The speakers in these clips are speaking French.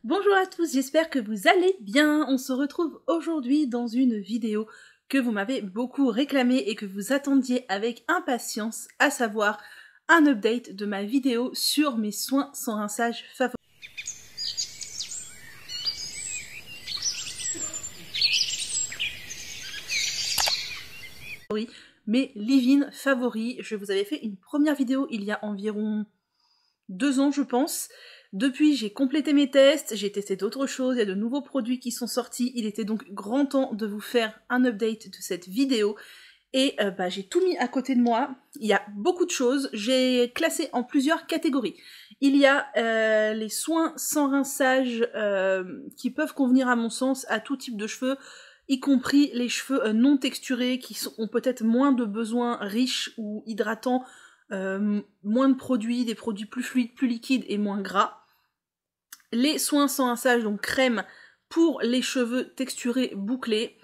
Bonjour à tous, j'espère que vous allez bien. On se retrouve aujourd'hui dans une vidéo que vous m'avez beaucoup réclamée et que vous attendiez avec impatience, à savoir un update de ma vidéo sur mes soins sans rinçage favoris. Mes leave-in favoris. Je vous avais fait une première vidéo il y a environ 2 ans je pense. Depuis, j'ai complété mes tests, j'ai testé d'autres choses, il y a de nouveaux produits qui sont sortis, il était donc grand temps de vous faire un update de cette vidéo. Et j'ai tout mis à côté de moi, il y a beaucoup de choses, j'ai classé en plusieurs catégories. Il y a les soins sans rinçage qui peuvent convenir à mon sens à tout type de cheveux, y compris les cheveux non texturés qui ont peut-être moins de besoins riches ou hydratants, moins de produits, des produits plus fluides, plus liquides et moins gras. Les soins sans rinçage, donc crème pour les cheveux texturés bouclés.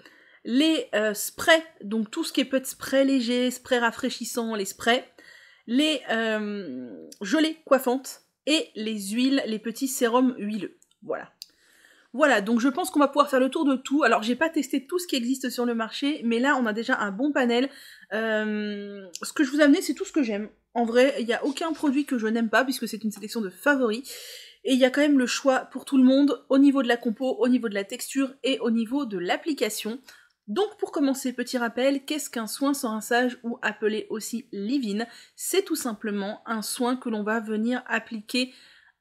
Les sprays, donc tout ce qui peut être spray léger, spray rafraîchissant, les sprays. Les gelées coiffantes et les huiles, les petits sérums huileux. Voilà. Voilà, donc je pense qu'on va pouvoir faire le tour de tout. Alors j'ai pas testé tout ce qui existe sur le marché, mais là on a déjà un bon panel. Ce que je vous ai amené, c'est tout ce que j'aime. En vrai, il n'y a aucun produit que je n'aime pas, puisque c'est une sélection de favoris. Et il y a quand même le choix pour tout le monde, au niveau de la compo, au niveau de la texture et au niveau de l'application. Donc pour commencer, petit rappel, qu'est-ce qu'un soin sans rinçage ou appelé aussi leave-in? C'est tout simplement un soin que l'on va venir appliquer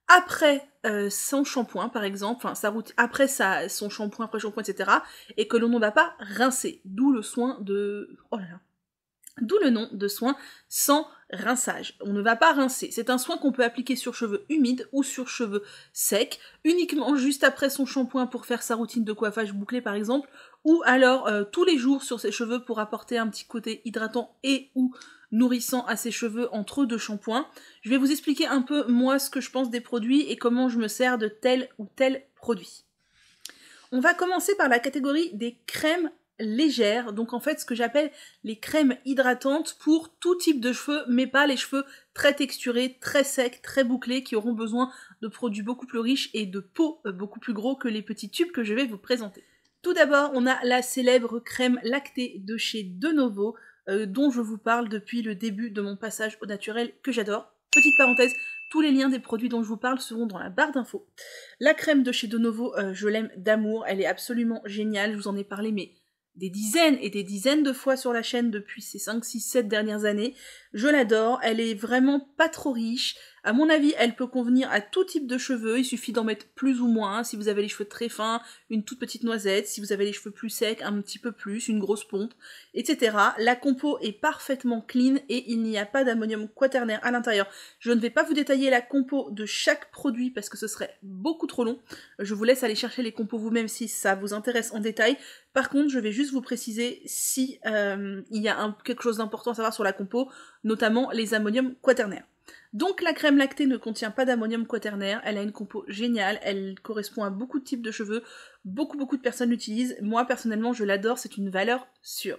après son shampoing par exemple, enfin sa routine, après son shampoing, après shampoing, etc. et que l'on ne va pas rincer, d'où le soin de... Oh là là. D'où le nom de soin sans rinçage. On ne va pas rincer. C'est un soin qu'on peut appliquer sur cheveux humides ou sur cheveux secs, uniquement juste après son shampoing pour faire sa routine de coiffage bouclé par exemple, ou alors tous les jours sur ses cheveux pour apporter un petit côté hydratant et ou nourrissant à ses cheveux entre deux shampoings. Je vais vous expliquer un peu moi ce que je pense des produits et comment je me sers de tel ou tel produit. On va commencer par la catégorie des crèmes légères, donc en fait ce que j'appelle les crèmes hydratantes pour tout type de cheveux, mais pas les cheveux très texturés, très secs, très bouclés, qui auront besoin de produits beaucoup plus riches et de peaux beaucoup plus gros que les petits tubes que je vais vous présenter. Tout d'abord, on a la célèbre crème lactée de chez Denovo, dont je vous parle depuis le début de mon passage au naturel, que j'adore. Petite parenthèse, tous les liens des produits dont je vous parle seront dans la barre d'infos. La crème de chez Denovo, je l'aime d'amour, elle est absolument géniale, je vous en ai parlé mais des dizaines et des dizaines de fois sur la chaîne depuis ces 5, 6, 7 dernières années. Je l'adore, elle est vraiment pas trop riche. À mon avis, elle peut convenir à tout type de cheveux, il suffit d'en mettre plus ou moins. Si vous avez les cheveux très fins, une toute petite noisette. Si vous avez les cheveux plus secs, un petit peu plus, une grosse ponte, etc. La compo est parfaitement clean et il n'y a pas d'ammonium quaternaire à l'intérieur. Je ne vais pas vous détailler la compo de chaque produit parce que ce serait beaucoup trop long. Je vous laisse aller chercher les compos vous-même si ça vous intéresse en détail. Par contre, je vais juste vous préciser si il y a quelque chose d'important à savoir sur la compo, notamment les ammoniums quaternaires. Donc la crème lactée ne contient pas d'ammonium quaternaire, elle a une compo géniale, elle correspond à beaucoup de types de cheveux, beaucoup de personnes l'utilisent, moi personnellement je l'adore, c'est une valeur sûre.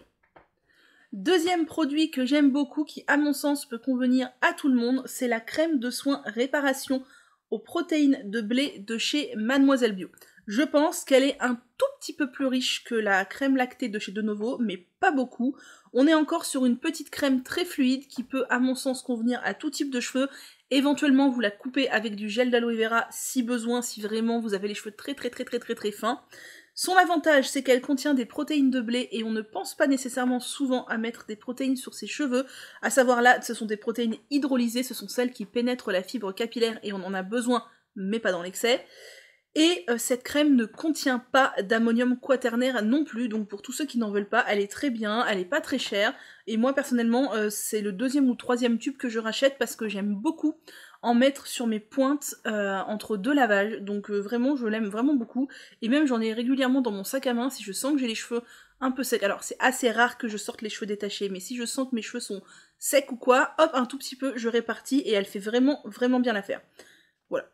Deuxième produit que j'aime beaucoup, qui à mon sens peut convenir à tout le monde, c'est la crème de soin réparation aux protéines de blé de chez Mademoiselle Bio. Je pense qu'elle est un tout petit peu plus riche que la crème lactée de chez Denovo, mais pas beaucoup. On est encore sur une petite crème très fluide qui peut, à mon sens, convenir à tout type de cheveux. Éventuellement, vous la coupez avec du gel d'aloe vera si besoin, si vraiment vous avez les cheveux très fins. Son avantage, c'est qu'elle contient des protéines de blé et on ne pense pas nécessairement souvent à mettre des protéines sur ses cheveux. À savoir là, ce sont des protéines hydrolysées, ce sont celles qui pénètrent la fibre capillaire et on en a besoin, mais pas dans l'excès. Et cette crème ne contient pas d'ammonium quaternaire non plus, donc pour tous ceux qui n'en veulent pas, elle est très bien, elle est pas très chère, et moi personnellement c'est le 2e ou 3e tube que je rachète parce que j'aime beaucoup en mettre sur mes pointes entre 2 lavages, donc vraiment je l'aime vraiment beaucoup, et même j'en ai régulièrement dans mon sac à main si je sens que j'ai les cheveux un peu secs. Alors c'est assez rare que je sorte les cheveux détachés, mais si je sens que mes cheveux sont secs ou quoi, hop, un tout petit peu, je répartis, et elle fait vraiment bien l'affaire. Voilà.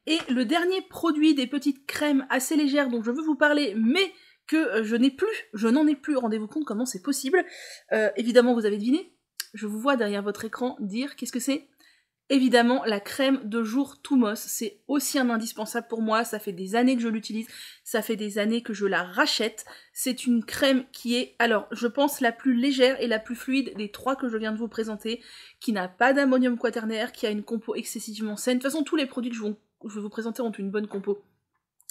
Et le dernier produit des petites crèmes assez légères dont je veux vous parler, mais que je n'en ai plus, rendez-vous compte comment c'est possible. Évidemment, vous avez deviné, je vous vois derrière votre écran dire qu'est-ce que c'est? Évidemment, la crème de jour Thumos, c'est aussi un indispensable pour moi, ça fait des années que je l'utilise, ça fait des années que je la rachète. C'est une crème qui est, alors, je pense la plus légère et la plus fluide des 3 que je viens de vous présenter, qui n'a pas d'ammonium quaternaire, qui a une compo excessivement saine. De toute façon, tous les produits que je vais vous présenter ont une bonne compo.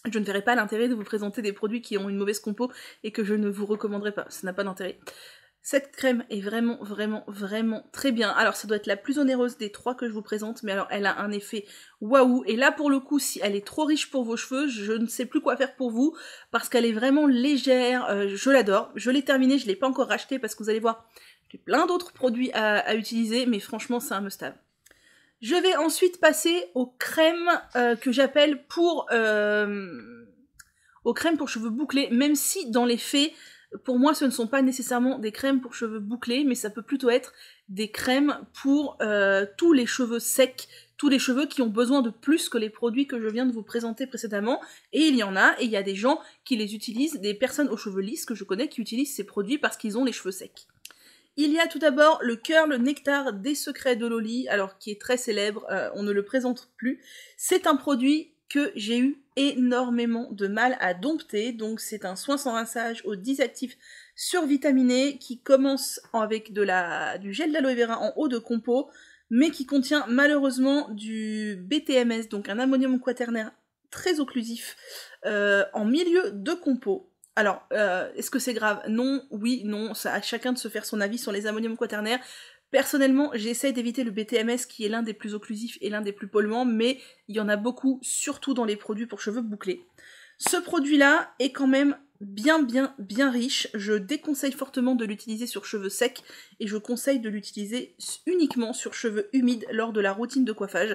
Je ne verrai pas l'intérêt de vous présenter des produits qui ont une mauvaise compo et que je ne vous recommanderai pas, ça n'a pas d'intérêt. Cette crème est vraiment, vraiment, vraiment très bien. Alors, ça doit être la plus onéreuse des 3 que je vous présente, mais alors, elle a un effet waouh. Et là, pour le coup, si elle est trop riche pour vos cheveux, je ne sais plus quoi faire pour vous, parce qu'elle est vraiment légère. Je l'adore. Je l'ai terminée, je ne l'ai pas encore rachetée, parce que vous allez voir, j'ai plein d'autres produits à utiliser, mais franchement, c'est un must-have. Je vais ensuite passer aux crèmes que j'appelle aux crèmes pour cheveux bouclés, même si, dans les faits, pour moi, ce ne sont pas nécessairement des crèmes pour cheveux bouclés, mais ça peut plutôt être des crèmes pour tous les cheveux secs, tous les cheveux qui ont besoin de plus que les produits que je viens de vous présenter précédemment. Et il y en a, et il y a des gens qui les utilisent, des personnes aux cheveux lisses que je connais qui utilisent ces produits parce qu'ils ont les cheveux secs. Il y a tout d'abord le Curl Nectar des Secrets de Loli, alors qui est très célèbre, on ne le présente plus. C'est un produit que j'ai eu énormément de mal à dompter, donc c'est un soin sans rinçage au 10 actifs survitaminé qui commence avec du gel d'aloe vera en haut de compo, mais qui contient malheureusement du BTMS, donc un ammonium quaternaire très occlusif, en milieu de compo. Alors, est-ce que c'est grave? Non, oui, non, ça à chacun de se faire son avis sur les ammoniums quaternaires. Personnellement, j'essaye d'éviter le BTMS qui est l'un des plus occlusifs et l'un des plus polluants, mais il y en a beaucoup, surtout dans les produits pour cheveux bouclés. Ce produit-là est quand même bien riche. Je déconseille fortement de l'utiliser sur cheveux secs et je conseille de l'utiliser uniquement sur cheveux humides lors de la routine de coiffage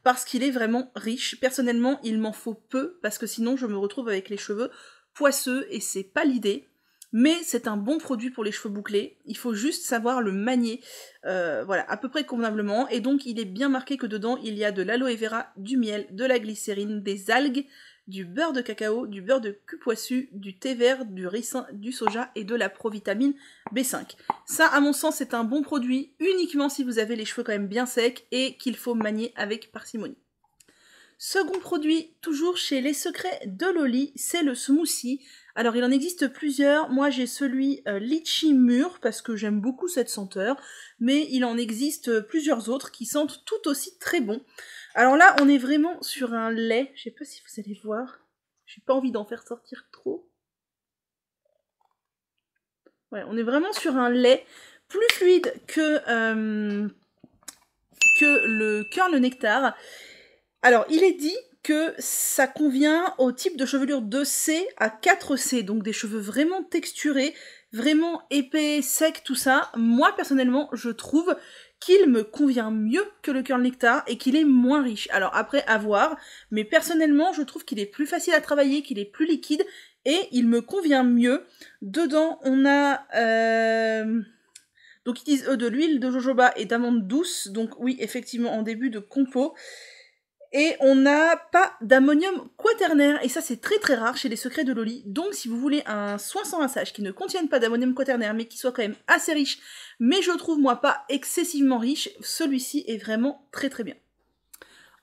parce qu'il est vraiment riche. Personnellement, il m'en faut peu parce que sinon je me retrouve avec les cheveux poisseux et c'est pas l'idée. Mais c'est un bon produit pour les cheveux bouclés, il faut juste savoir le manier, voilà, à peu près convenablement, et donc il est bien marqué que dedans il y a de l'aloe vera, du miel, de la glycérine, des algues, du beurre de cacao, du beurre de cupoissu, du thé vert, du ricin, du soja et de la provitamine B5. Ça, à mon sens, c'est un bon produit uniquement si vous avez les cheveux quand même bien secs et qu'il faut manier avec parcimonie. Second produit, toujours chez Les Secrets de Loli, c'est le smoothie. Alors il en existe plusieurs, moi j'ai celui litchi mûr parce que j'aime beaucoup cette senteur, mais il en existe plusieurs autres qui sentent tout aussi très bon. Alors là on est vraiment sur un lait, je sais pas si vous allez voir, j'ai pas envie d'en faire sortir trop. Ouais, on est vraiment sur un lait plus fluide que le Curl Nectar. Alors, il est dit que ça convient au type de chevelure 2C à 4C, donc des cheveux vraiment texturés, vraiment épais, secs, tout ça. Moi, personnellement, je trouve qu'il me convient mieux que le Curl Nectar et qu'il est moins riche. Alors après, à voir, mais personnellement, je trouve qu'il est plus facile à travailler, qu'il est plus liquide et il me convient mieux. Dedans, on a... Donc ils disent de l'huile de jojoba et d'amande douce, donc oui, effectivement, en début de compo. Et on n'a pas d'ammonium quaternaire, et ça c'est très rare chez les Secrets de Loli. Donc si vous voulez un soin sans rinçage qui ne contienne pas d'ammonium quaternaire, mais qui soit quand même assez riche, mais je trouve moi pas excessivement riche, celui-ci est vraiment très bien.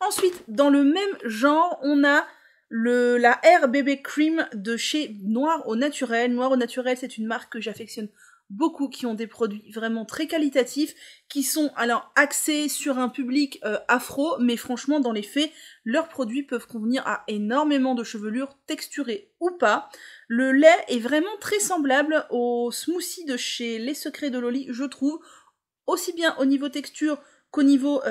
Ensuite, dans le même genre, on a la Air Bébé Cream de chez Noir au Naturel. Noir au Naturel, c'est une marque que j'affectionne beaucoup, qui ont des produits vraiment très qualitatifs, qui sont alors axés sur un public afro, mais franchement dans les faits, leurs produits peuvent convenir à énormément de chevelures texturées ou pas. Le lait est vraiment très semblable au smoothie de chez Les Secrets de Loli, je trouve, aussi bien au niveau texture qu'au niveau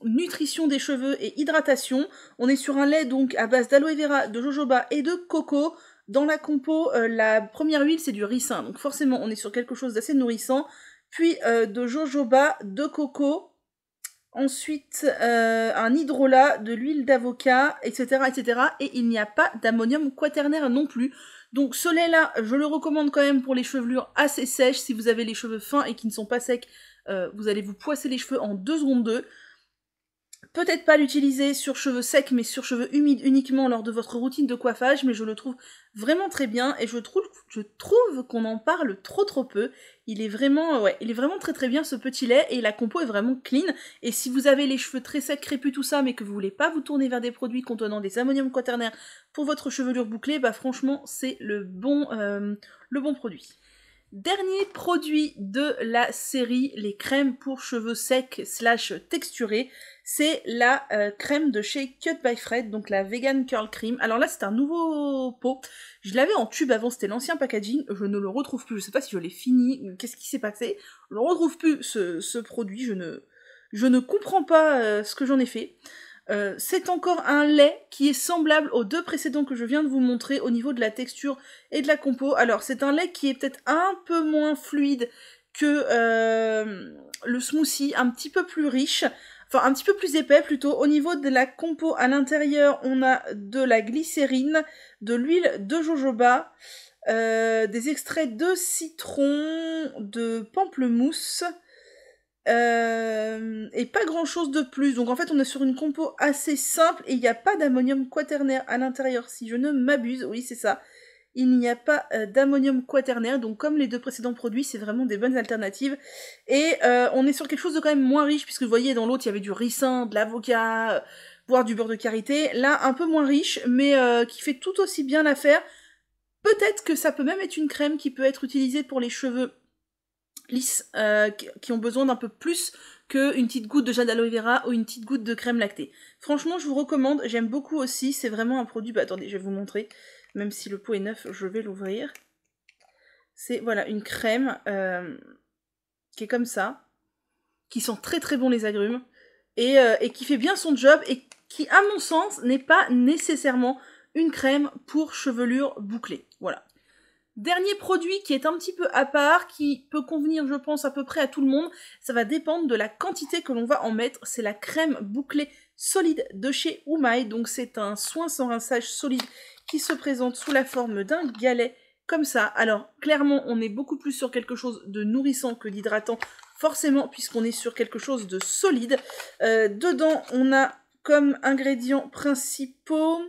nutrition des cheveux et hydratation. On est sur un lait donc à base d'aloe vera, de jojoba et de coco. Dans la compo, la première huile, c'est du ricin, donc forcément, on est sur quelque chose d'assez nourrissant. Puis de jojoba, de coco. Ensuite, un hydrolat, de l'huile d'avocat, etc., etc. Et il n'y a pas d'ammonium quaternaire non plus. Donc ce lait-là, je le recommande quand même pour les chevelures assez sèches. Si vous avez les cheveux fins et qui ne sont pas secs, vous allez vous poisser les cheveux en 2 secondes 2. Peut-être pas l'utiliser sur cheveux secs, mais sur cheveux humides uniquement lors de votre routine de coiffage, mais je le trouve vraiment très bien, et je trouve qu'on en parle trop peu. Il est vraiment, il est vraiment très bien ce petit lait, et la compo est vraiment clean, et si vous avez les cheveux très secs, crépus, tout ça, mais que vous voulez pas vous tourner vers des produits contenant des ammonium quaternaire pour votre chevelure bouclée, bah franchement, c'est le bon produit. Dernier produit de la série, les crèmes pour cheveux secs / texturés, c'est la crème de chez Cut by Fred, donc la Vegan Curl Cream. Alors là, c'est un nouveau pot. Je l'avais en tube avant, c'était l'ancien packaging. Je ne le retrouve plus, je sais pas si je l'ai fini ou qu'est-ce qui s'est passé. Je ne retrouve plus ce produit, je ne comprends pas ce que j'en ai fait. C'est encore un lait qui est semblable aux deux précédents que je viens de vous montrer au niveau de la texture et de la compo. Alors c'est un lait qui est peut-être un peu moins fluide que le smoothie, un petit peu plus riche, enfin un petit peu plus épais plutôt. Au niveau de la compo à l'intérieur, on a de la glycérine, de l'huile de jojoba, des extraits de citron, de pamplemousse, et pas grand chose de plus. Donc en fait on est sur une compo assez simple et il n'y a pas d'ammonium quaternaire à l'intérieur si je ne m'abuse, oui c'est ça. Il n'y a pas d'ammonium quaternaire, donc comme les deux précédents produits, c'est vraiment des bonnes alternatives. Et on est sur quelque chose de quand même moins riche, puisque vous voyez dans l'autre il y avait du ricin, de l'avocat, voire du beurre de karité. Là un peu moins riche, mais qui fait tout aussi bien l'affaire. Peut-être que ça peut même être une crème qui peut être utilisée pour les cheveux lisses qui ont besoin d'un peu plus qu'une petite goutte de gel d'aloe vera ou une petite goutte de crème lactée. Franchement, je vous recommande, j'aime beaucoup aussi, c'est vraiment un produit, bah attendez, je vais vous montrer, même si le pot est neuf, je vais l'ouvrir. C'est, voilà, une crème qui est comme ça, qui sent très bon les agrumes, et qui fait bien son job, et qui, à mon sens, n'est pas nécessairement une crème pour chevelure bouclée, voilà. Dernier produit qui est un petit peu à part, qui peut convenir, je pense, à peu près à tout le monde. Ça va dépendre de la quantité que l'on va en mettre. C'est la crème bouclée solide de chez Umai. Donc c'est un soin sans rinçage solide qui se présente sous la forme d'un galet comme ça. Alors clairement, on est beaucoup plus sur quelque chose de nourrissant que d'hydratant, forcément, puisqu'on est sur quelque chose de solide. Dedans, on a comme ingrédients principaux...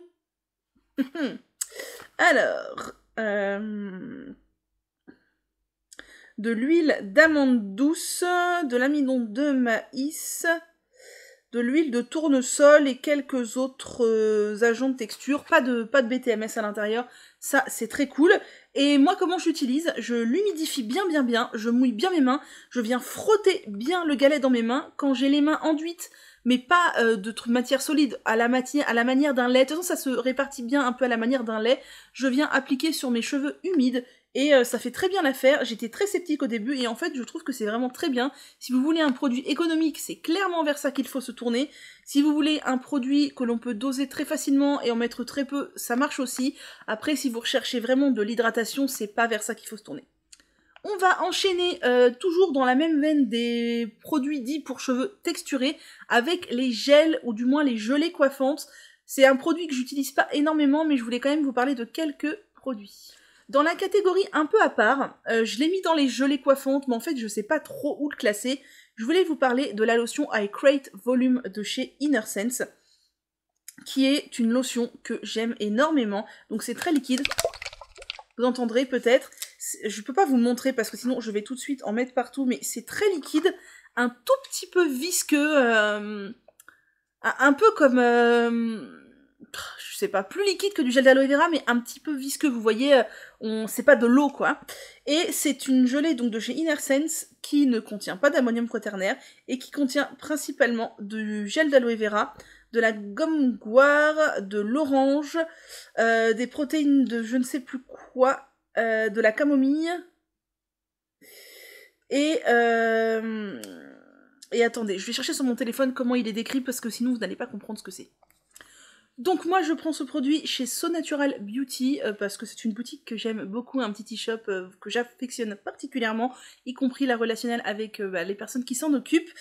Alors... de l'huile d'amande douce, de l'amidon de maïs, de l'huile de tournesol et quelques autres agents de texture. Pas de BTMS à l'intérieur, ça c'est très cool. Et moi comment j'utilise? Je l'humidifie bien, je mouille bien mes mains, je viens frotter bien le galet dans mes mains. Quand j'ai les mains enduites, mais pas de matière solide, à la manière d'un lait. De toute façon, ça se répartit bien un peu à la manière d'un lait. Je viens appliquer sur mes cheveux humides, et ça fait très bien l'affaire. J'étais très sceptique au début, et en fait, je trouve que c'est vraiment très bien. Si vous voulez un produit économique, c'est clairement vers ça qu'il faut se tourner. Si vous voulez un produit que l'on peut doser très facilement et en mettre très peu, ça marche aussi. Après, si vous recherchez vraiment de l'hydratation, c'est pas vers ça qu'il faut se tourner. On va enchaîner toujours dans la même veine des produits dits pour cheveux texturés avec les gels ou du moins les gelées coiffantes. C'est un produit que j'utilise pas énormément, mais je voulais quand même vous parler de quelques produits. Dans la catégorie un peu à part, je l'ai mis dans les gelées coiffantes, mais en fait je sais pas trop où le classer. Je voulais vous parler de la lotion I Create Volume de chez Inner Sense, qui est une lotion que j'aime énormément. Donc c'est très liquide, vous entendrez peut-être. Je peux pas vous montrer parce que sinon je vais tout de suite en mettre partout, mais c'est très liquide, un tout petit peu visqueux, un peu comme, je sais pas, plus liquide que du gel d'aloe vera, mais un petit peu visqueux, vous voyez, c'est pas de l'eau quoi. Et c'est une gelée donc de chez Inner Sense qui ne contient pas d'ammonium quaternaire et qui contient principalement du gel d'aloe vera, de la gomme goire, de l'orange, des protéines de je ne sais plus quoi, de la camomille, et attendez, je vais chercher sur mon téléphone comment il est décrit parce que sinon vous n'allez pas comprendre ce que c'est. Donc moi je prends ce produit chez So Natural Beauty parce que c'est une boutique que j'aime beaucoup, un petit e-shop que j'affectionne particulièrement, y compris la relationnelle avec les personnes qui s'en occupent.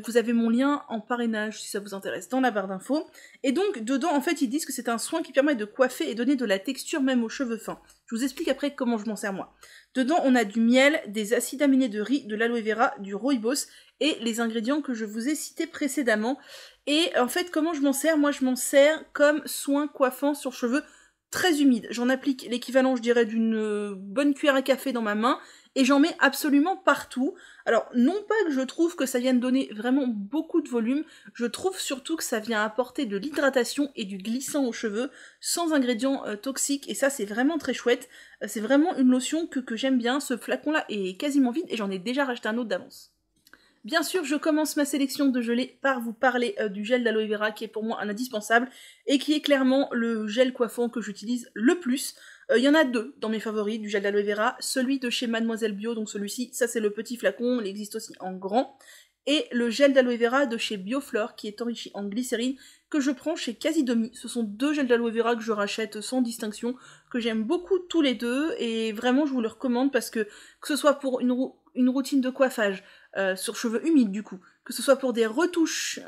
Vous avez mon lien en parrainage si ça vous intéresse dans la barre d'infos. Et donc dedans en fait ils disent que c'est un soin qui permet de coiffer et donner de la texture même aux cheveux fins. Je vous explique après comment je m'en sers moi. Dedans on a du miel, des acides aminés de riz, de l'aloe vera, du rooibos et les ingrédients que je vous ai cités précédemment. Et en fait, comment je m'en sers? Moi, je m'en sers comme soin coiffant sur cheveux très humides. J'en applique l'équivalent, je dirais, d'une bonne cuillère à café dans ma main, et j'en mets absolument partout. Alors, non pas que je trouve que ça vienne donner vraiment beaucoup de volume, je trouve surtout que ça vient apporter de l'hydratation et du glissant aux cheveux, sans ingrédients toxiques, et ça, c'est vraiment très chouette. C'est vraiment une lotion que j'aime bien. Ce flacon-là est quasiment vide, et j'en ai déjà racheté un autre d'avance. Bien sûr, je commence ma sélection de gelée par vous parler du gel d'aloe vera qui est pour moi un indispensable et qui est clairement le gel coiffant que j'utilise le plus. Il y en a deux dans mes favoris du gel d'aloe vera, celui de chez Mademoiselle Bio, donc celui-ci, ça c'est le petit flacon, il existe aussi en grand, et le gel d'aloe vera de chez Bioflore qui est enrichi en glycérine que je prends chez Casidomi. Ce sont deux gels d'aloe vera que je rachète sans distinction, que j'aime beaucoup tous les deux, et vraiment je vous le recommande parce que ce soit pour une routine de coiffage, sur cheveux humides du coup, que ce soit pour des retouches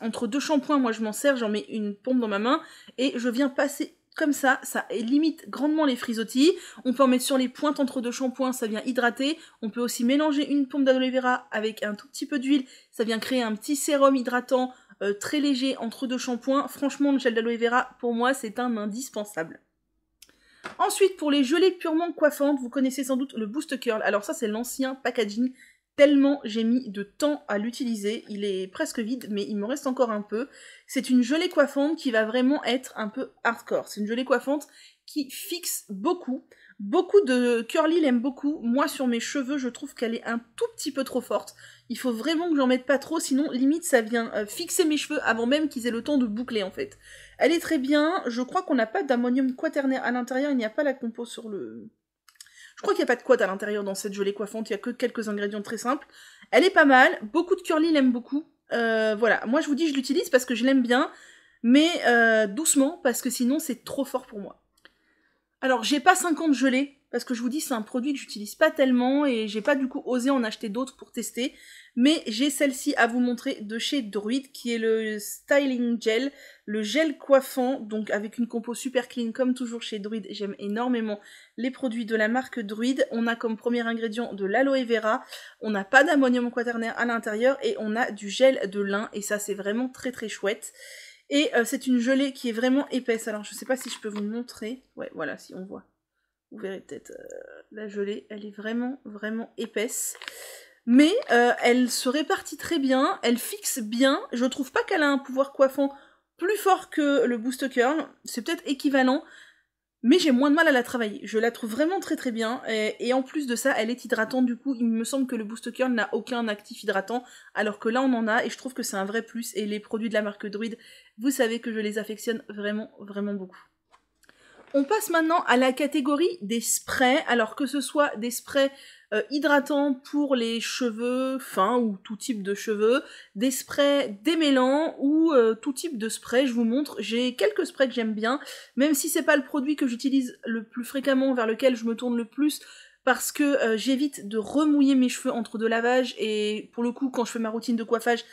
entre deux shampoings, moi je m'en sers, j'en mets une pompe dans ma main et je viens passer comme ça limite grandement les frisottis. On peut en mettre sur les pointes entre deux shampoings, ça vient hydrater. On peut aussi mélanger une pompe d'aloe vera avec un tout petit peu d'huile, ça vient créer un petit sérum hydratant très léger entre deux shampoings. Franchement, le gel d'aloe vera pour moi c'est un indispensable. Ensuite, pour les gelées purement coiffantes, vous connaissez sans doute le Boost Curl. Alors ça, c'est l'ancien packaging, tellement j'ai mis de temps à l'utiliser. Il est presque vide, mais il me reste encore un peu. C'est une gelée coiffante qui va vraiment être un peu hardcore. C'est une gelée coiffante qui fixe beaucoup. Beaucoup de curly l'aiment beaucoup. Moi, sur mes cheveux, je trouve qu'elle est un tout petit peu trop forte. Il faut vraiment que j'en mette pas trop, sinon, limite, ça vient fixer mes cheveux avant même qu'ils aient le temps de boucler, en fait. Elle est très bien. Je crois qu'on n'a pas d'ammonium quaternaire à l'intérieur. Il n'y a pas la compo sur le... Je crois qu'il n'y a pas de quat à l'intérieur dans cette gelée coiffante. Il n'y a que quelques ingrédients très simples. Elle est pas mal. Beaucoup de curly l'aiment beaucoup. Voilà. Moi, je vous dis, je l'utilise parce que je l'aime bien. Mais doucement, parce que sinon, c'est trop fort pour moi. Alors, j'ai pas 50 gelées, parce que je vous dis, c'est un produit que j'utilise pas tellement, et j'ai pas du coup osé en acheter d'autres pour tester, mais j'ai celle-ci à vous montrer de chez Druid, qui est le Styling Gel, le gel coiffant, donc avec une compo super clean, comme toujours chez Druid. J'aime énormément les produits de la marque Druid. On a comme premier ingrédient de l'aloe vera, on n'a pas d'ammonium quaternaire à l'intérieur, et on a du gel de lin, et ça c'est vraiment très très chouette. Et c'est une gelée qui est vraiment épaisse. Alors, je sais pas si je peux vous montrer. Ouais, voilà, si on voit. Vous verrez peut-être la gelée. Elle est vraiment, vraiment épaisse. Mais elle se répartit très bien. Elle fixe bien. Je trouve pas qu'elle a un pouvoir coiffant plus fort que le Boost Curl. C'est peut-être équivalent. Mais j'ai moins de mal à la travailler. Je la trouve vraiment très très bien. Et en plus de ça, elle est hydratante. Du coup, il me semble que le Boost Curl n'a aucun actif hydratant. Alors que là, on en a. Et je trouve que c'est un vrai plus. Et les produits de la marque Druid, vous savez que je les affectionne vraiment, vraiment beaucoup. On passe maintenant à la catégorie des sprays. Alors que ce soit des sprays hydratants pour les cheveux fins ou tout type de cheveux, des sprays démêlants ou tout type de spray, je vous montre. J'ai quelques sprays que j'aime bien, même si c'est pas le produit que j'utilise le plus fréquemment, vers lequel je me tourne le plus, parce que j'évite de remouiller mes cheveux entre deux lavages, et pour le coup, quand je fais ma routine de coiffage,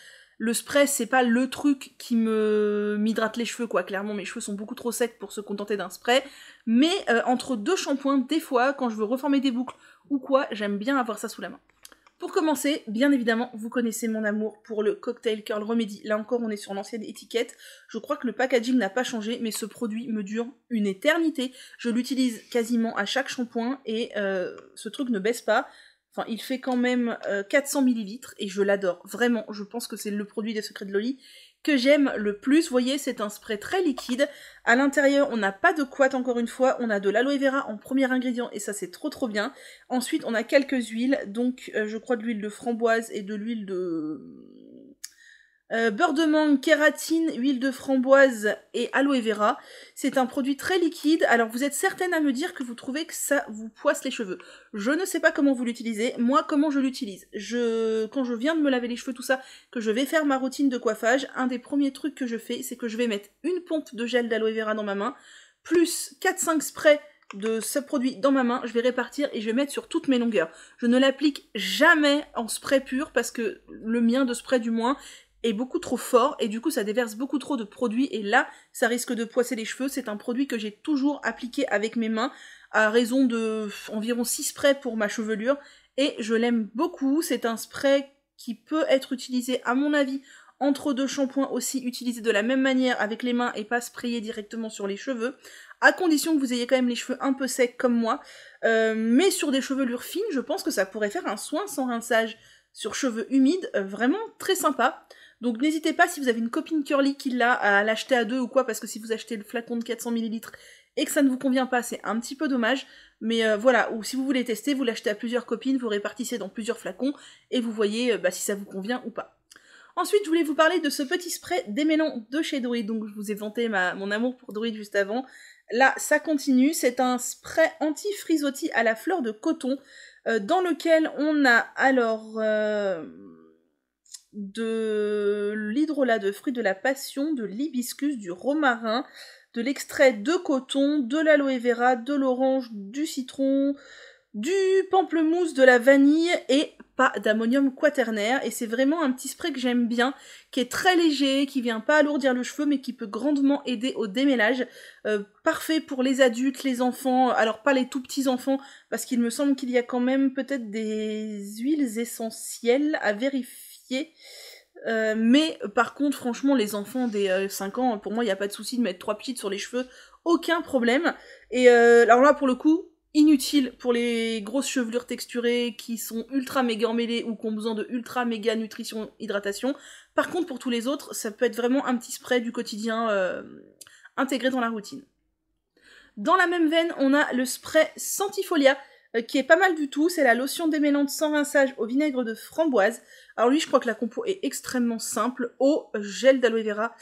le spray, c'est pas le truc qui m'hydrate les cheveux, quoi. Clairement, mes cheveux sont beaucoup trop secs pour se contenter d'un spray. Mais entre deux shampoings, des fois, quand je veux reformer des boucles ou quoi, j'aime bien avoir ça sous la main. Pour commencer, bien évidemment, vous connaissez mon amour pour le Cocktail Curl Remedy. Là encore, on est sur l'ancienne étiquette. Je crois que le packaging n'a pas changé, mais ce produit me dure une éternité. Je l'utilise quasiment à chaque shampoing et ce truc ne baisse pas. Enfin, il fait quand même 400 ml et je l'adore. Vraiment, je pense que c'est le produit des Secrets de Loli que j'aime le plus. Vous voyez, c'est un spray très liquide. À l'intérieur, on n'a pas de couate encore une fois. On a de l'aloe vera en premier ingrédient et ça, c'est trop trop bien. Ensuite, on a quelques huiles. Donc, je crois de l'huile de framboise et de l'huile de... beurre de mangue, kératine, huile de framboise et aloe vera. C'est un produit très liquide. Alors vous êtes certaine à me dire que vous trouvez que ça vous poisse les cheveux. Je ne sais pas comment vous l'utilisez. Moi, comment je l'utilise? Quand je viens de me laver les cheveux, tout ça, que je vais faire ma routine de coiffage, un des premiers trucs que je fais, c'est que je vais mettre une pompe de gel d'aloe vera dans ma main, plus 4-5 sprays de ce produit dans ma main, je vais répartir et je vais mettre sur toutes mes longueurs. Je ne l'applique jamais en spray pur parce que le mien de spray du moins est beaucoup trop fort et du coup ça déverse beaucoup trop de produits et là ça risque de poisser les cheveux. C'est un produit que j'ai toujours appliqué avec mes mains à raison de environ 6 sprays pour ma chevelure et je l'aime beaucoup. C'est un spray qui peut être utilisé à mon avis entre deux shampoings aussi, utilisé de la même manière avec les mains et pas sprayé directement sur les cheveux, à condition que vous ayez quand même les cheveux un peu secs comme moi. Mais sur des chevelures fines, je pense que ça pourrait faire un soin sans rinçage sur cheveux humides, vraiment très sympa. Donc n'hésitez pas, si vous avez une copine curly qui l'a, à l'acheter à deux ou quoi, parce que si vous achetez le flacon de 400 ml et que ça ne vous convient pas, c'est un petit peu dommage. Mais voilà, ou si vous voulez tester, vous l'achetez à plusieurs copines, vous répartissez dans plusieurs flacons, et vous voyez si ça vous convient ou pas. Ensuite, je voulais vous parler de ce petit spray démêlant de chez Druid. Donc je vous ai vanté mon amour pour Druid juste avant. Là, ça continue, c'est un spray anti-frisottis à la fleur de coton, dans lequel on a alors de l'hydrolat de fruits de la passion, de l'hibiscus, du romarin, de l'extrait de coton, de l'aloe vera, de l'orange, du citron, du pamplemousse, de la vanille et pas d'ammonium quaternaire. Et c'est vraiment un petit spray que j'aime bien, qui est très léger, qui vient pas alourdir le cheveu, mais qui peut grandement aider au démêlage. Parfait pour les adultes, les enfants, alors pas les tout petits enfants, parce qu'il me semble qu'il y a quand même peut-être des huiles essentielles à vérifier. Mais par contre, franchement, les enfants des 5 ans, pour moi, il n'y a pas de souci de mettre 3 petites sur les cheveux, aucun problème. Et alors là, pour le coup, inutile pour les grosses chevelures texturées qui sont ultra méga emmêlées ou qui ont besoin de ultra méga nutrition hydratation. Par contre, pour tous les autres, ça peut être vraiment un petit spray du quotidien intégré dans la routine. Dans la même veine, on a le spray Sentifolia, qui est pas mal du tout. C'est la lotion démêlante sans rinçage au vinaigre de framboise. Alors lui, je crois que la compo est extrêmement simple. Eau, gel d'aloe vera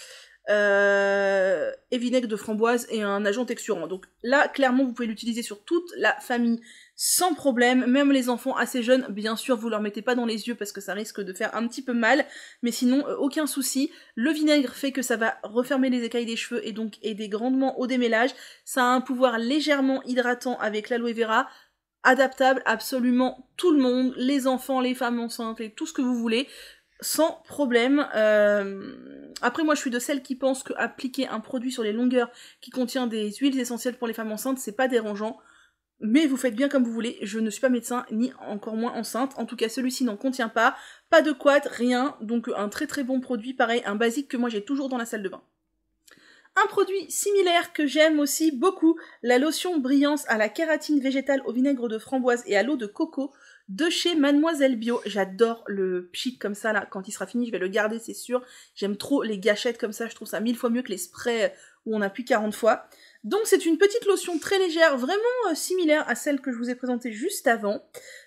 et vinaigre de framboise et un agent texturant. Donc là, clairement, vous pouvez l'utiliser sur toute la famille sans problème. Même les enfants assez jeunes, bien sûr, vous leur mettez pas dans les yeux parce que ça risque de faire un petit peu mal. Mais sinon, aucun souci. Le vinaigre fait que ça va refermer les écailles des cheveux et donc aider grandement au démêlage. Ça a un pouvoir légèrement hydratant avec l'aloe vera. Adaptable absolument tout le monde, les enfants, les femmes enceintes et tout ce que vous voulez, sans problème. Après, moi je suis de celles qui pensent qu'appliquer un produit sur les longueurs qui contient des huiles essentielles pour les femmes enceintes, c'est pas dérangeant, mais vous faites bien comme vous voulez. Je ne suis pas médecin, ni encore moins enceinte, en tout cas celui-ci n'en contient pas de couate, rien, donc un très très bon produit, pareil, un basique que moi j'ai toujours dans la salle de bain. Un produit similaire que j'aime aussi beaucoup, la lotion Brillance à la kératine végétale au vinaigre de framboise et à l'eau de coco de chez Mademoiselle Bio. J'adore le pchit comme ça, là, quand il sera fini, je vais le garder, c'est sûr. J'aime trop les gâchettes comme ça, je trouve ça 1000 fois mieux que les sprays où on appuie 40 fois. Donc c'est une petite lotion très légère, vraiment similaire à celle que je vous ai présentée juste avant.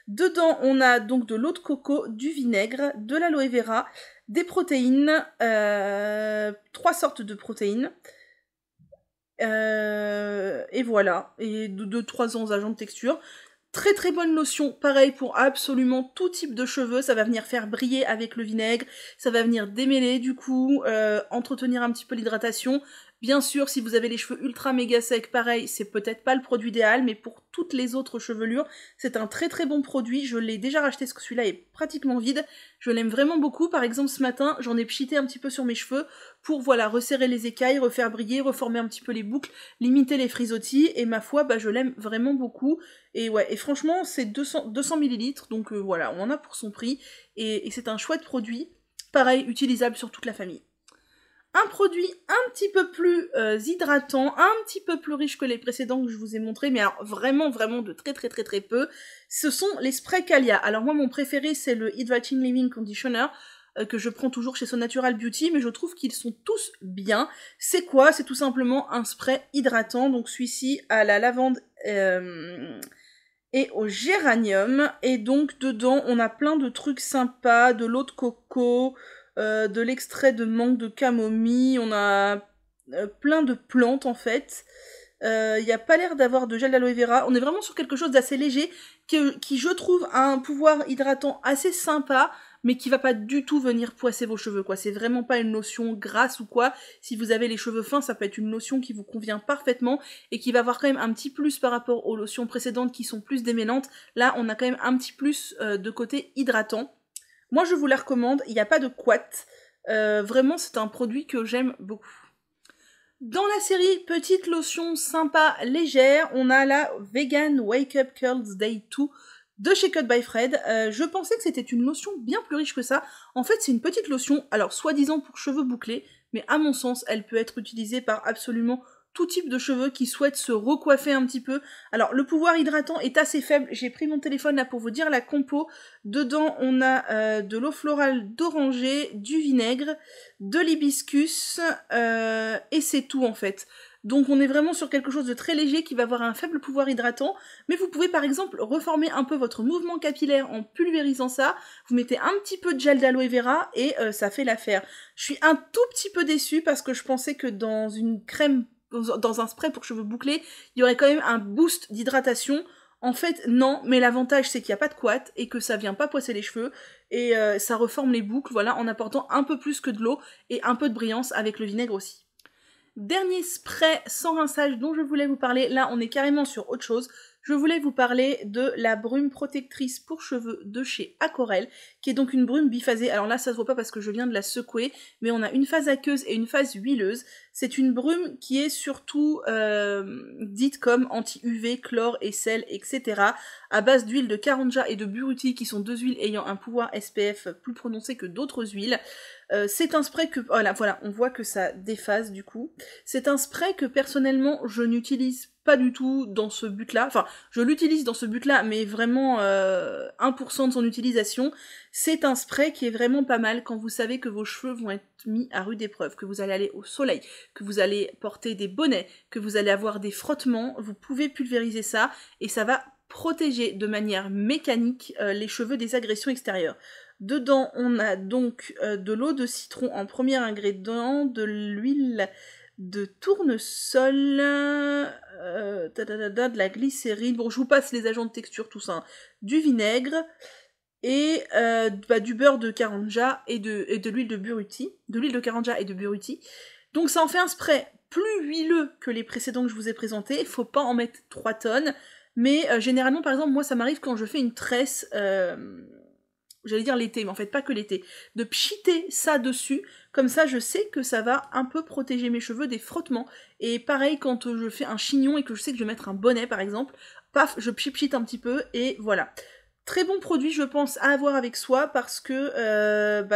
Dedans, on a donc de l'eau de coco, du vinaigre, de l'aloe vera, des protéines, 3 sortes de protéines. Et voilà, et de 3 agents de texture. Très très bonne lotion, pareil pour absolument tout type de cheveux, ça va venir faire briller avec le vinaigre, ça va venir démêler du coup, entretenir un petit peu l'hydratation. Bien sûr, si vous avez les cheveux ultra méga secs, pareil, c'est peut-être pas le produit idéal, mais pour toutes les autres chevelures, c'est un très très bon produit. Je l'ai déjà racheté parce que celui-là est pratiquement vide. Je l'aime vraiment beaucoup. Par exemple, ce matin, j'en ai pchité un petit peu sur mes cheveux pour, voilà, resserrer les écailles, refaire briller, reformer un petit peu les boucles, limiter les frisottis, et ma foi, je l'aime vraiment beaucoup. Et ouais, et franchement, c'est 200 ml, donc voilà, on en a pour son prix, et c'est un chouette produit. Pareil, utilisable sur toute la famille. Un produit un petit peu plus hydratant, un petit peu plus riche que les précédents que je vous ai montrés, mais alors vraiment de très très très très peu, ce sont les sprays Calia. Alors moi mon préféré c'est le Hydrating Living Conditioner, que je prends toujours chez So Natural Beauty, mais je trouve qu'ils sont tous bien. C'est quoi? C'est tout simplement un spray hydratant, donc celui-ci à la lavande et au géranium, et donc dedans on a plein de trucs sympas, de l'eau de coco, de l'extrait de menthe de camomille, on a plein de plantes en fait. Il n'y a pas l'air d'avoir de gel d'aloe vera, on est vraiment sur quelque chose d'assez léger, qui je trouve a un pouvoir hydratant assez sympa, mais qui va pas du tout venir poisser vos cheveux, quoi. C'est vraiment pas une lotion grasse ou quoi. Si vous avez les cheveux fins, ça peut être une lotion qui vous convient parfaitement et qui va avoir quand même un petit plus par rapport aux lotions précédentes qui sont plus démêlantes. Là, on a quand même un petit plus de côté hydratant. Moi, je vous la recommande, il n'y a pas de couate. Vraiment, c'est un produit que j'aime beaucoup. Dans la série petite lotion sympa, légère, on a la Vegan Wake Up Curls Day 2 de chez Cut by Fred. Je pensais que c'était une lotion bien plus riche que ça. En fait, c'est une petite lotion, alors soi-disant pour cheveux bouclés, mais à mon sens, elle peut être utilisée par absolument tout type de cheveux qui souhaitent se recoiffer un petit peu. Alors, le pouvoir hydratant est assez faible. J'ai pris mon téléphone là pour vous dire la compo. Dedans, on a de l'eau florale d'oranger, du vinaigre, de l'hibiscus, et c'est tout en fait. Donc on est vraiment sur quelque chose de très léger qui va avoir un faible pouvoir hydratant, mais vous pouvez par exemple reformer un peu votre mouvement capillaire en pulvérisant ça, vous mettez un petit peu de gel d'aloe vera et ça fait l'affaire. Je suis un tout petit peu déçue parce que je pensais que dans une crème, dans un spray pour cheveux bouclés, il y aurait quand même un boost d'hydratation. En fait, non, mais l'avantage c'est qu'il n'y a pas de couate et que ça vient pas poisser les cheveux et ça reforme les boucles, voilà, en apportant un peu plus que de l'eau et un peu de brillance avec le vinaigre aussi. Dernier spray sans rinçage dont je voulais vous parler, là on est carrément sur autre chose. Je voulais vous parler de la brume protectrice pour cheveux de chez Aquarelle, qui est donc une brume biphasée. Alors là ça se voit pas parce que je viens de la secouer, mais on a une phase aqueuse et une phase huileuse. C'est une brume qui est surtout dite comme anti-UV, chlore et sel, etc. à base d'huile de Karanja et de Buriti, qui sont deux huiles ayant un pouvoir SPF plus prononcé que d'autres huiles. C'est un spray que... Voilà, on voit que ça déphase du coup. C'est un spray que personnellement je n'utilise pas du tout dans ce but-là. Enfin, je l'utilise dans ce but-là, mais vraiment 1% de son utilisation. C'est un spray qui est vraiment pas mal quand vous savez que vos cheveux vont être mis à rude épreuve, que vous allez aller au soleil, que vous allez porter des bonnets, que vous allez avoir des frottements. Vous pouvez pulvériser ça et ça va protéger de manière mécanique les cheveux des agressions extérieures. Dedans, on a donc de l'eau de citron en premier ingrédient, de l'huile de tournesol, de la glycérine, bon je vous passe les agents de texture, tout ça, hein, du vinaigre, et du beurre de Karanja et de l'huile de Buriti, de l'huile de Karanja et de Buriti. Donc ça en fait un spray plus huileux que les précédents que je vous ai présentés, il faut pas en mettre 3 tonnes, mais généralement par exemple moi ça m'arrive quand je fais une tresse... j'allais dire l'été, mais en fait pas que l'été, de pchiter ça dessus, comme ça je sais que ça va un peu protéger mes cheveux des frottements, et pareil quand je fais un chignon et que je sais que je vais mettre un bonnet par exemple, paf, je pchite un petit peu, et voilà. Très bon produit je pense à avoir avec soi, parce que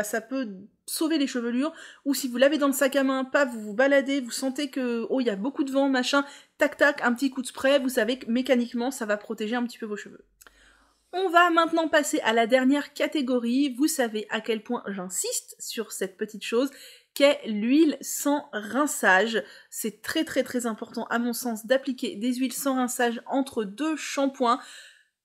ça peut sauver les chevelures, ou si vous l'avez dans le sac à main, paf, vous vous baladez, vous sentez que, oh il y a beaucoup de vent, machin, tac tac, un petit coup de spray, vous savez que mécaniquement ça va protéger un petit peu vos cheveux. On va maintenant passer à la dernière catégorie. Vous savez à quel point j'insiste sur cette petite chose qu'est l'huile sans rinçage. C'est très très très important à mon sens d'appliquer des huiles sans rinçage entre deux shampoings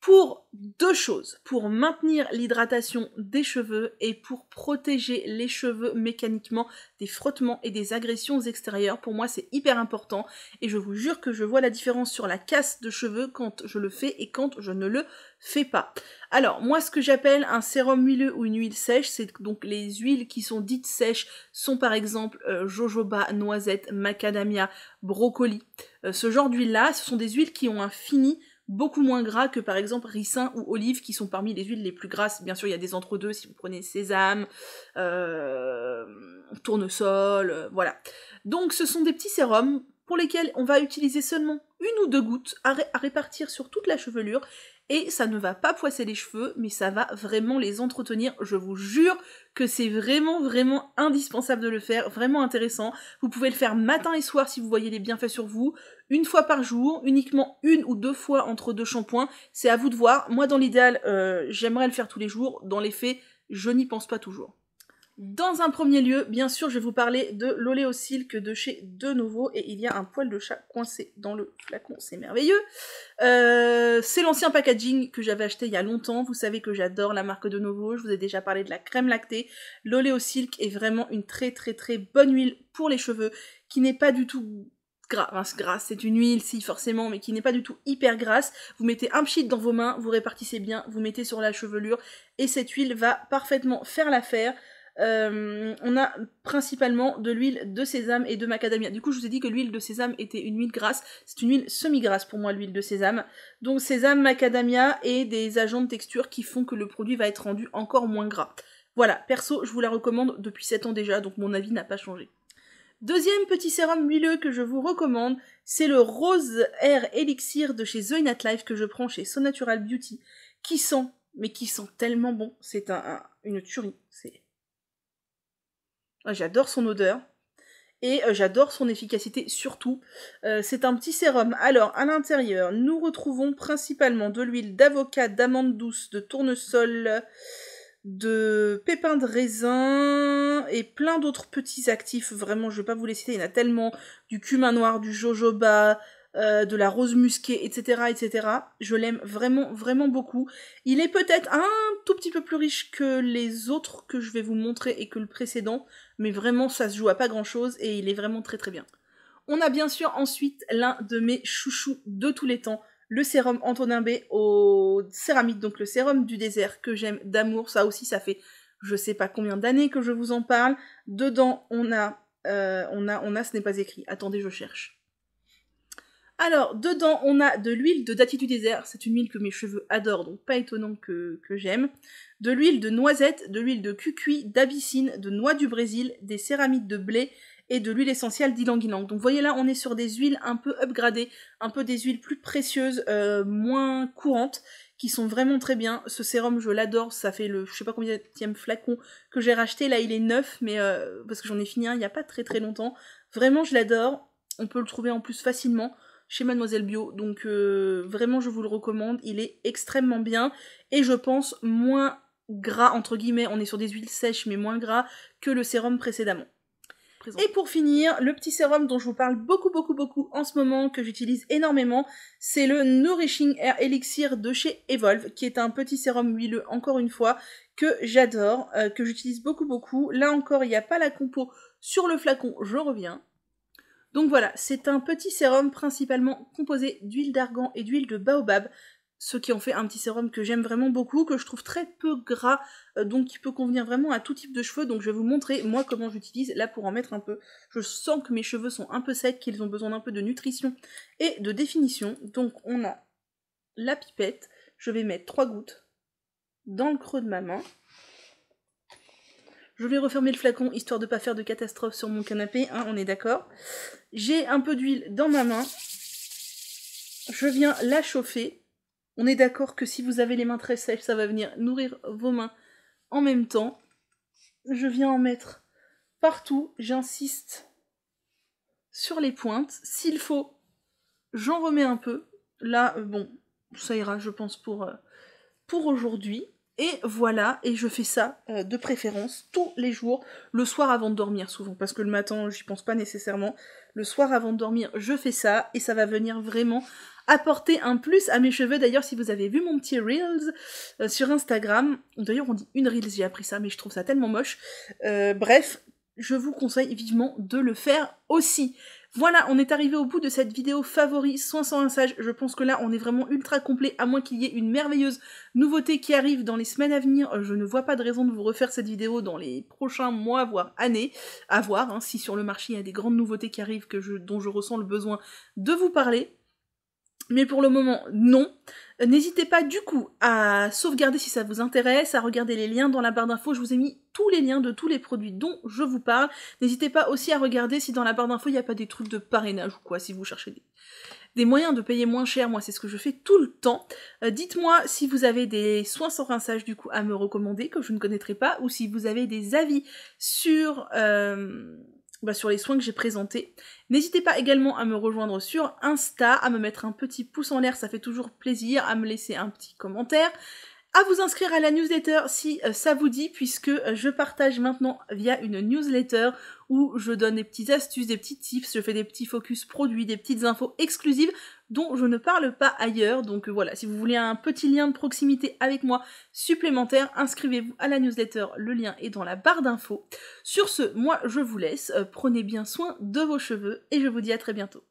pour deux choses, pour maintenir l'hydratation des cheveux et pour protéger les cheveux mécaniquement des frottements et des agressions extérieures. Pour moi c'est hyper important et je vous jure que je vois la différence sur la casse de cheveux quand je le fais et quand je ne le fais pas. Alors moi ce que j'appelle un sérum huileux ou une huile sèche, c'est donc les huiles qui sont dites sèches sont par exemple jojoba, noisette, macadamia, brocoli. Ce genre d'huile là, ce sont des huiles qui ont un fini beaucoup moins gras que par exemple ricin ou olive qui sont parmi les huiles les plus grasses. Bien sûr il y a des entre-deux si vous prenez sésame, tournesol, voilà. Donc ce sont des petits sérums pour lesquels on va utiliser seulement 1 ou 2 gouttes à répartir sur toute la chevelure et ça ne va pas poisser les cheveux mais ça va vraiment les entretenir. Je vous jure que c'est vraiment vraiment indispensable de le faire, vraiment intéressant. Vous pouvez le faire matin et soir si vous voyez les bienfaits sur vous, 1 fois par jour, uniquement 1 ou 2 fois entre 2 shampoings, c'est à vous de voir. Moi dans l'idéal, j'aimerais le faire tous les jours, dans les faits, je n'y pense pas toujours. Dans un premier lieu, bien sûr, je vais vous parler de l'Oléo Silk de chez De Novo, et il y a un poil de chat coincé dans le flacon, c'est merveilleux. C'est l'ancien packaging que j'avais acheté il y a longtemps, vous savez que j'adore la marque De Novo, je vous ai déjà parlé de la crème lactée. L'Oléo Silk est vraiment une très très très bonne huile pour les cheveux, qui n'est pas du tout grasse, c'est une huile, si forcément, mais qui n'est pas du tout hyper grasse. Vous mettez un pchit dans vos mains, vous répartissez bien, vous mettez sur la chevelure, et cette huile va parfaitement faire l'affaire. On a principalement de l'huile de sésame et de macadamia. Du coup, je vous ai dit que l'huile de sésame était une huile grasse. C'est une huile semi-grasse pour moi, l'huile de sésame. Donc sésame, macadamia et des agents de texture qui font que le produit va être rendu encore moins gras. Voilà, perso, je vous la recommande depuis 7 ans déjà, donc mon avis n'a pas changé. Deuxième petit sérum huileux que je vous recommande, c'est le Rose Air Elixir de chez The Innat Life que je prends chez So Natural Beauty, qui sent, mais qui sent tellement bon. C'est une tuerie. J'adore son odeur. Et j'adore son efficacité surtout. C'est un petit sérum. Alors, à l'intérieur, nous retrouvons principalement de l'huile d'avocat, d'amande douce, de tournesol, de pépins de raisin et plein d'autres petits actifs. Vraiment, je vais pas vous les citer, il y en a tellement. Du cumin noir, du jojoba, de la rose musquée, etc., etc. Je l'aime vraiment, vraiment beaucoup. Il est peut-être un tout petit peu plus riche que les autres que je vais vous montrer et que le précédent, mais vraiment, ça se joue à pas grand-chose et il est vraiment très très bien. On a bien sûr ensuite l'un de mes chouchous de tous les temps, le sérum Antonin B au céramique, donc le sérum du désert que j'aime d'amour. Ça aussi, ça fait je sais pas combien d'années que je vous en parle. Dedans, on a, ce n'est pas écrit. Attendez, je cherche. Alors, dedans, on a de l'huile de dattier du désert, c'est une huile que mes cheveux adorent, donc pas étonnant que j'aime. De l'huile de noisette, de l'huile de cucuy, d'abyssine, de noix du Brésil, des céramides de blé et de l'huile essentielle d'ylang-ylang. Donc vous voyez là, on est sur des huiles un peu upgradées, un peu des huiles plus précieuses, moins courantes, qui sont vraiment très bien. Ce sérum, je l'adore, ça fait le je sais pas combienième flacon que j'ai racheté, là il est neuf, mais parce que j'en ai fini un il y a pas très très longtemps. Vraiment, je l'adore, on peut le trouver en plus facilement chez Mademoiselle Bio, donc vraiment je vous le recommande, il est extrêmement bien, et je pense moins gras, entre guillemets, on est sur des huiles sèches mais moins gras que le sérum précédemment. Et pour finir, le petit sérum dont je vous parle beaucoup en ce moment, que j'utilise énormément, c'est le Nourishing Air Elixir de chez Evolve, qui est un petit sérum huileux, encore une fois, que j'adore, que j'utilise beaucoup. Là encore, il n'y a pas la compo sur le flacon, je reviens. Donc voilà, c'est un petit sérum principalement composé d'huile d'argan et d'huile de baobab, ce qui en fait un petit sérum que j'aime vraiment beaucoup, que je trouve très peu gras, donc qui peut convenir vraiment à tout type de cheveux. Donc je vais vous montrer moi comment j'utilise, là pour en mettre un peu. Je sens que mes cheveux sont un peu secs, qu'ils ont besoin d'un peu de nutrition et de définition. Donc on a la pipette, je vais mettre 3 gouttes dans le creux de ma main. Je vais refermer le flacon, histoire de ne pas faire de catastrophe sur mon canapé, hein, on est d'accord. J'ai un peu d'huile dans ma main. Je viens la chauffer. On est d'accord que si vous avez les mains très sèches, ça va venir nourrir vos mains en même temps. Je viens en mettre partout. J'insiste sur les pointes. S'il faut, j'en remets un peu. Là, bon, ça ira, je pense, pour aujourd'hui. Et voilà, et je fais ça de préférence tous les jours, le soir avant de dormir souvent, parce que le matin, j'y pense pas nécessairement. Le soir avant de dormir, je fais ça, et ça va venir vraiment apporter un plus à mes cheveux. D'ailleurs, si vous avez vu mon petit Reels sur Instagram, d'ailleurs on dit une Reels, j'ai appris ça, mais je trouve ça tellement moche. Bref, je vous conseille vivement de le faire aussi. Voilà, on est arrivé au bout de cette vidéo favori soins sans rinçage. Je pense que là, on est vraiment ultra complet, à moins qu'il y ait une merveilleuse nouveauté qui arrive dans les semaines à venir. Je ne vois pas de raison de vous refaire cette vidéo dans les prochains mois, voire années. À voir, hein, si sur le marché il y a des grandes nouveautés qui arrivent dont je ressens le besoin de vous parler. Mais pour le moment, non. N'hésitez pas du coup à sauvegarder si ça vous intéresse, à regarder les liens dans la barre d'infos. Je vous ai mis tous les liens de tous les produits dont je vous parle. N'hésitez pas aussi à regarder si dans la barre d'infos il n'y a pas des trucs de parrainage ou quoi, si vous cherchez des moyens de payer moins cher. Moi c'est ce que je fais tout le temps. Dites-moi si vous avez des soins sans rinçage du coup à me recommander que je ne connaîtrais pas, ou si vous avez des avis sur les soins que j'ai présentés. N'hésitez pas également à me rejoindre sur Insta, à me mettre un petit pouce en l'air, ça fait toujours plaisir, à me laisser un petit commentaire, à vous inscrire à la newsletter si ça vous dit, puisque je partage maintenant via une newsletter où je donne des petites astuces, des petits tips, je fais des petits focus produits, des petites infos exclusives dont je ne parle pas ailleurs. Donc voilà, si vous voulez un petit lien de proximité avec moi supplémentaire, inscrivez-vous à la newsletter, le lien est dans la barre d'infos. Sur ce, moi je vous laisse, prenez bien soin de vos cheveux et je vous dis à très bientôt.